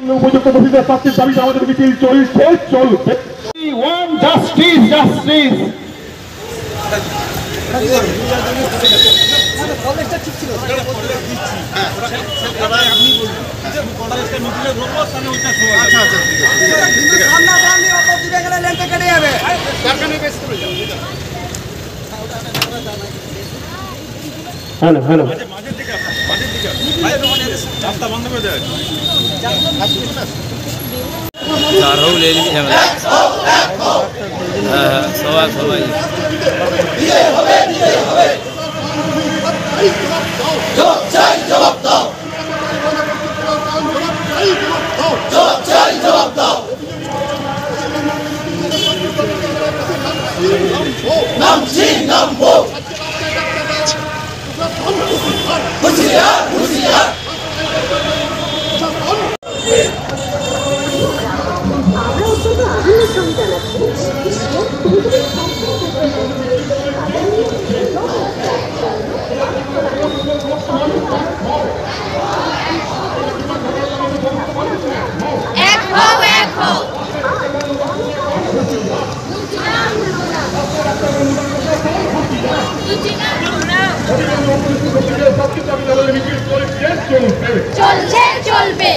উপযুক্ত দোষীদের শাস্তির দাবিতে আমাদের মিছিল চলছে চলবে। জাস্টিস জাস্টিস হ্যালো হ্যালো রাস্তা বন্ধ করে দেয় সবাই সবাই জবাব দাও জবাব দাও নামছি নামবো হুঁশিয়ার হুঁশিয়ার চলছে চলবে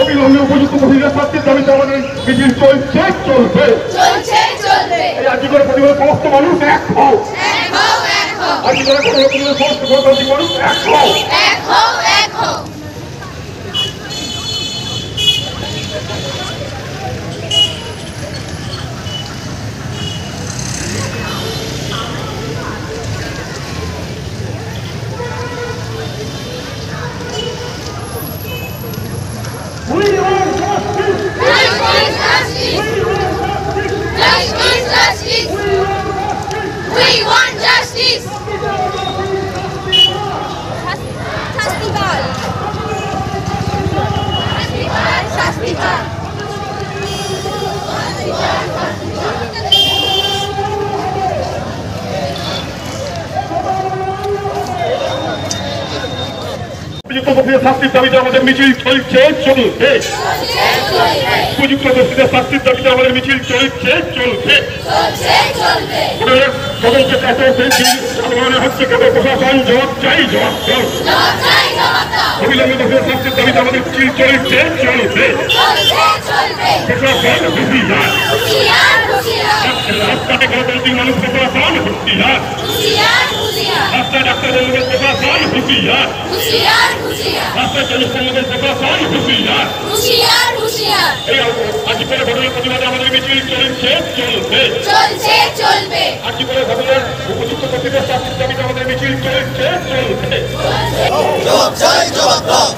অবিলম্বে উপযুক্ত দোষীদের শাস্তির দাবিতে আমাদের মিছিল চলছে চলবে চলছে চলবে আজকে করে পরিবারের সমস্ত মানুষ এক হও আজকে করে পরিবারের সমস্ত গণতান্ত্রিক মানুষ এক হও এক হও শাস্তির দাবিতে আমাদের মিছিল চলছে চলবে উপযুক্ত দোষীদের শাস্তির দাবিতে আমাদের মিছিল চলছে চলবে হচ্ছে কেবল প্রশাসন জবাব চাই জবাব দাও অবিলম্বে দোষীদের শাস্তির দাবিতে আমাদের মিছিল চলছে চলবে প্রশাসন হুঁশিয়ার রাস্তায় গণতান্ত্রিক মানুষ প্রশাসন হুঁশিয়ার রাস্তায় ডাক্তারদের প্রশাসন হুঁশিয়ার রাস্তায় জনসম্মদের প্রশাসন হুঁশিয়ার আজকে করে ঘটনার প্রতিবাদে আমাদের মিছিল চলছে চলবে আজকে করে ঘটনার উপযুক্ত দোষীদের শাস্তির দাবিতে আমাদের মিছিল চলছে চলবে জবাব চাই জবাব দাও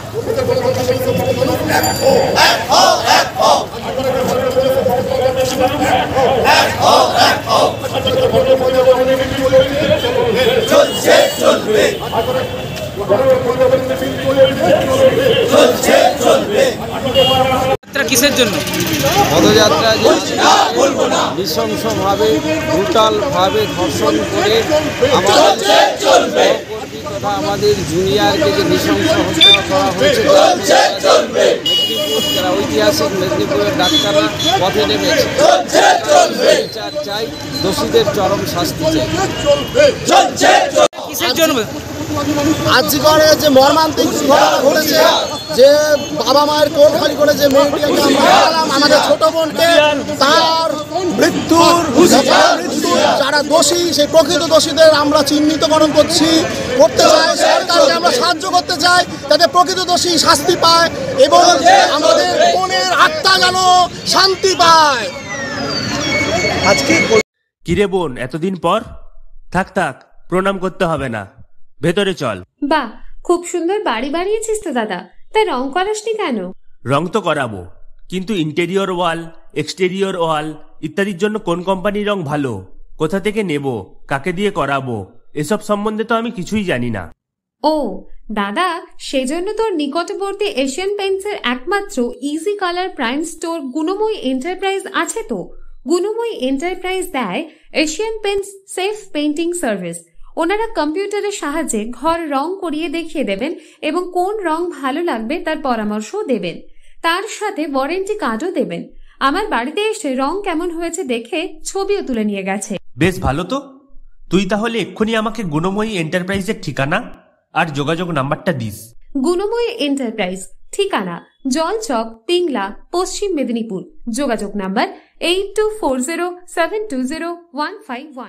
চলছে চলবে চলছে চলবে কিসের জন্য পদযাত্রা নৃশংসভাবে ব্রুটালভাবে ধর্ষণ করে আমাদের জুনিয়রকে যে নৃশংস হত্যা করা হয়েছে মেদিনীপুর যারা ঐতিহাসিক মেদিনীপুরের ডাক্তাররা পথে নেমেছে বিচার চাই দোষীদের চরম শাস্তি চাই কিসের জন্য আজকে করে যে মর্মান্তিক ঘটনা ঘটেছে যে বাবা মায়ের কোল খালি করে যে মেয়েটিকে আমাদের ছোট বোনকে তার মৃত্যুর যারা দোষী সেই প্রকৃত দোষীদের আমরা চিহ্নিতকরণ করতে চাই সরকারকে আমরা সাহায্য করতে চাই যাতে প্রকৃত দোষী শাস্তি পায় এবং আমাদের বোনের আত্মা যেন শান্তি পায়। আজকে কিরে বোন এতদিন পর থাক থাক প্রণাম করতে হবে না ভেতরে চল। বাহ খুব সুন্দর বাড়ি বানিয়েছিস তো দাদা, তাই রং করাসনি কেন? রং তো করাবো, কিন্তু ইন্টেরিয়র ওয়াল এক্সটেরিয়র ওয়াল ইত্যাদির জন্য কোন কোম্পানির রং ভালো, কোথা থেকে নেব, কাকে দিয়ে করাবো, এসব সম্বন্ধে তো আমি কিছুই জানি না। ও দাদা, সেজন্য তোর নিকটবর্তী এশিয়ান পেইন্টসের একমাত্র easy colour prime store Gunamoyee enterprise আছে তো। গুণময়ী এন্টারপ্রাইজ দেয় Asian Paints safe painting service. ওনারা কম্পিউটারের সাহায্যে ঘর রং করিয়ে দেখিয়ে দেবেন এবং কোন রং ভালো লাগবে তার পরামর্শও দেবেন। তার সাথে ওয়ারেন্টি কার্ডও দেবেন। আমার বাড়িতে এসে রং কেমন হয়েছে দেখে ছবিও তুলে নিয়ে গেছে। বেশ ভালো তো। তুই তাহলে এক্ষুনি আমাকে গুণময়ী এন্টারপ্রাইজের ঠিকানা আর যোগাযোগ নাম্বারটা দিস। গুণময়ী এন্টারপ্রাইজ, ঠিকানা জলচক, পিংলা, পশ্চিম মেদিনীপুর। যোগাযোগ নাম্বার 8240720151।